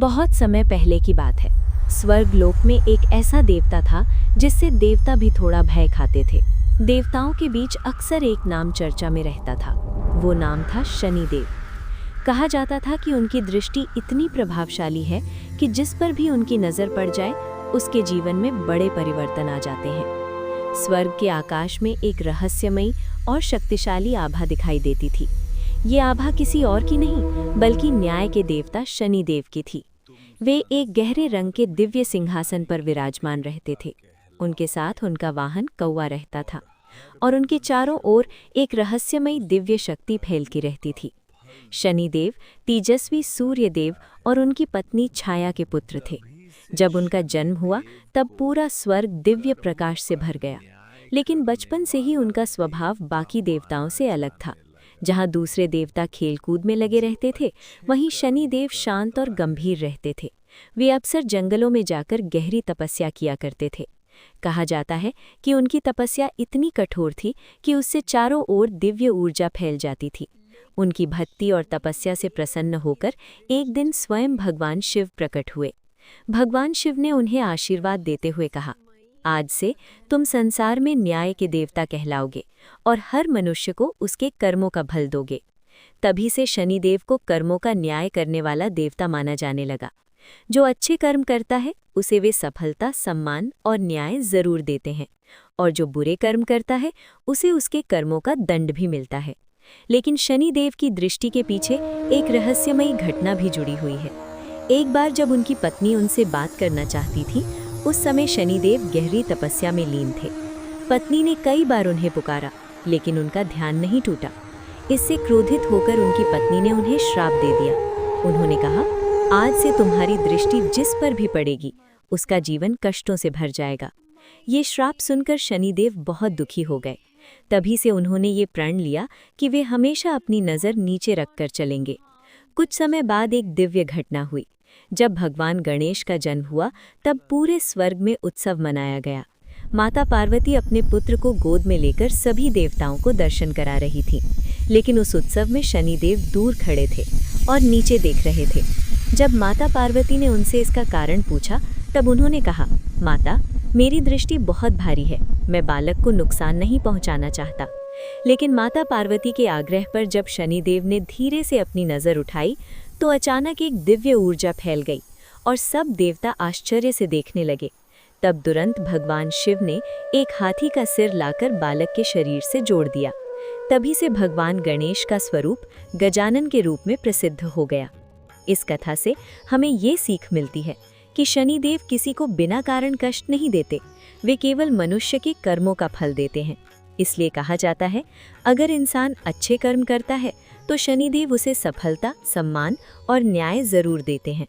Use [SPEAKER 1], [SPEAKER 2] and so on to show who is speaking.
[SPEAKER 1] बहुत समय पहले की बात है। स्वर्ग लोक में एक ऐसा देवता था जिससे देवता भी थोड़ा भय खाते थे। देवताओं के बीच अक्सर एक नाम चर्चा में रहता था। वो नाम था शनिदेव। कहा जाता था कि उनकी दृष्टि इतनी प्रभावशाली है कि जिस पर भी उनकी नज़र पड़ जाए उसके जीवन में बड़े परिवर्तन आ जाते हैं। स्वर्ग के आकाश में एक रहस्यमयी और शक्तिशाली आभा दिखाई देती थी। ये आभा किसी और की नहीं बल्कि न्याय के देवता शनिदेव की थी। वे एक गहरे रंग के दिव्य सिंहासन पर विराजमान रहते थे। उनके साथ उनका वाहन कौवा रहता था और उनके चारों ओर एक रहस्यमयी दिव्य शक्ति फैलती रहती थी। शनिदेव तेजस्वी सूर्यदेव और उनकी पत्नी छाया के पुत्र थे। जब उनका जन्म हुआ तब पूरा स्वर्ग दिव्य प्रकाश से भर गया। लेकिन बचपन से ही उनका स्वभाव बाकी देवताओं से अलग था। जहाँ दूसरे देवता खेलकूद में लगे रहते थे, वहीं शनिदेव शांत और गंभीर रहते थे। वे अक्सर जंगलों में जाकर गहरी तपस्या किया करते थे। कहा जाता है कि उनकी तपस्या इतनी कठोर थी कि उससे चारों ओर दिव्य ऊर्जा फैल जाती थी। उनकी भक्ति और तपस्या से प्रसन्न होकर एक दिन स्वयं भगवान शिव प्रकट हुए। भगवान शिव ने उन्हें आशीर्वाद देते हुए कहा, आज से तुम संसार में न्याय के देवता कहलाओगे और हर मनुष्य को उसके कर्मों का फल दोगे। तभी से शनिदेव को कर्मों का न्याय करने वाला देवता माना जाने लगा। जो अच्छे कर्म करता है उसे वे सफलता, सम्मान और न्याय जरूर देते हैं, और जो बुरे कर्म करता है उसे उसके कर्मों का दंड भी मिलता है। लेकिन शनिदेव की दृष्टि के पीछे एक रहस्यमयी घटना भी जुड़ी हुई है। एक बार जब उनकी पत्नी उनसे बात करना चाहती थी, उस समय शनिदेव गहरी तपस्या में लीन थे। पत्नी ने कई बार उन्हें पुकारा, लेकिन उनका ध्यान नहीं टूटा। इससे क्रोधित होकर उनकी पत्नी ने उन्हें श्राप दे दिया। उन्होंने कहा, आज से तुम्हारी दृष्टि जिस पर भी पड़ेगी उसका जीवन कष्टों से भर जाएगा। ये श्राप सुनकर शनिदेव बहुत दुखी हो गए। तभी से उन्होंने ये प्रण लिया कि वे हमेशा अपनी नज़र नीचे रखकर चलेंगे। कुछ समय बाद एक दिव्य घटना हुई। जब भगवान गणेश का जन्म हुआ तब पूरे स्वर्ग में उत्सव मनाया गया। माता पार्वती अपने पुत्र को गोद में लेकर सभी देवताओं को दर्शन करा रही थी। लेकिन उस उत्सव में शनिदेव दूर खड़े थे और नीचे देख रहे थे। जब माता पार्वती ने उनसे इसका कारण पूछा तब उन्होंने कहा, माता, मेरी दृष्टि बहुत भारी है, मैं बालक को नुकसान नहीं पहुंचाना चाहता। लेकिन माता पार्वती के आग्रह पर जब शनिदेव ने धीरे से अपनी नज़र उठाई तो अचानक एक दिव्य ऊर्जा फैल गई और सब देवता आश्चर्य से देखने लगे। तब तुरंत भगवान शिव ने एक हाथी का सिर लाकर बालक के शरीर से जोड़ दिया। तभी से भगवान गणेश का स्वरूप गजानन के रूप में प्रसिद्ध हो गया। इस कथा से हमें ये सीख मिलती है कि शनिदेव किसी को बिना कारण कष्ट नहीं देते, वे केवल मनुष्य के कर्मों का फल देते हैं। इसलिए कहा जाता है, अगर इंसान अच्छे कर्म करता है तो शनिदेव उसे सफलता, सम्मान और न्याय जरूर देते हैं।